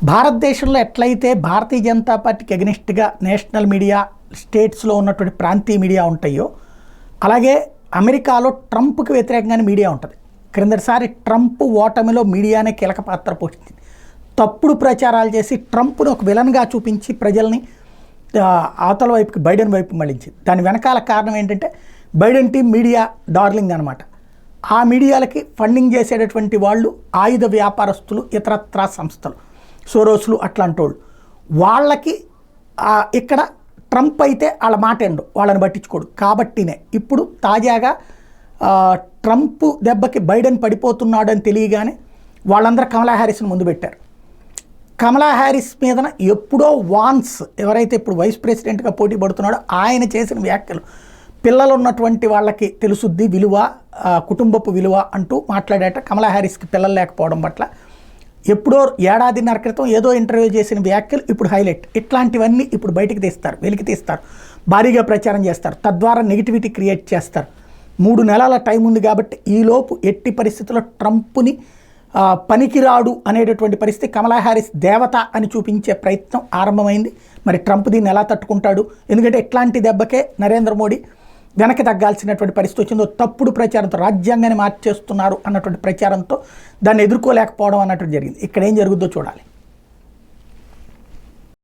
భారతదేశంలో ఎట్లయితే భారతీయ జనతా పార్టీకి ఎగనిస్ట్గా నేషనల్ మీడియా, స్టేట్స్లో ఉన్నటువంటి ప్రాంతీయ మీడియా ఉంటాయో, అలాగే అమెరికాలో ట్రంప్కి వ్యతిరేకంగానే మీడియా ఉంటుంది. క్రిందటిసారి ట్రంప్ ఓటమిలో మీడియానే కీలక పాత్ర పోషించింది. తప్పుడు ప్రచారాలు చేసి ట్రంప్ను ఒక విలన్గా చూపించి ప్రజల్ని అవతల వైపుకి, బైడెన్ వైపు మళ్ళించింది. దాని వెనకాల కారణం ఏంటంటే బైడెన్ టీం మీడియా డార్లింగ్ అనమాట. ఆ మీడియాలకి ఫండింగ్ చేసేటటువంటి వాళ్ళు ఆయుధ వ్యాపారస్తులు, ఇతరత్రా సంస్థలు, సోరోస్లు, అట్లాంటి వాళ్ళు. వాళ్ళకి ఇక్కడ ట్రంప్ అయితే వాళ్ళ మాట ఎండు, వాళ్ళని పట్టించుకోడు. కాబట్టినే ఇప్పుడు తాజాగా ట్రంప్ దెబ్బకి బైడెన్ పడిపోతున్నాడు అని తెలియగానే వాళ్ళందరూ కమలా హ్యారిస్ని ముందు పెట్టారు. కమలా హ్యారిస్ మీదన ఎప్పుడో వాన్స్, ఎవరైతే ఇప్పుడు వైస్ ప్రెసిడెంట్గా పోటీ పడుతున్నాడో ఆయన చేసిన వ్యాఖ్యలు, పిల్లలు ఉన్నటువంటి వాళ్ళకి తెలుసుద్ది విలువ, కుటుంబపు విలువ అంటూ మాట్లాడేట. కమలా హ్యారిస్కి పిల్లలు లేకపోవడం పట్ల ఎప్పుడో ఏడాదిన్నర క్రితం ఏదో ఇంటర్వ్యూ చేసిన వ్యాఖ్యలు ఇప్పుడు హైలైట్. ఇట్లాంటివన్నీ ఇప్పుడు బయటికి తీస్తారు, వెలికి తీస్తారు, భారీగా ప్రచారం చేస్తారు, తద్వారా నెగిటివిటీ క్రియేట్ చేస్తారు. 3 నెలల టైం ఉంది కాబట్టి ఈలోపు ఎట్టి పరిస్థితుల్లో ట్రంప్ని పనికిరాడు అనేటటువంటి పరిస్థితి, కమలా హ్యారిస్ దేవత అని చూపించే ప్రయత్నం ఆరంభమైంది. మరి ట్రంప్ దీన్ని ఎలా తట్టుకుంటాడు? ఎందుకంటే ఇట్లాంటి దెబ్బకే నరేంద్ర మోడీ వెనక్కి తగ్గాల్సినటువంటి పరిస్థితి వచ్చిందో, తప్పుడు ప్రచారంతో రాజ్యాంగాన్ని మార్చేస్తున్నారు అన్నటువంటి ప్రచారంతో దాన్ని ఎదుర్కోలేకపోవడం అన్నటువంటి జరిగింది. ఇక్కడ ఏం జరుగుద్దో చూడాలి.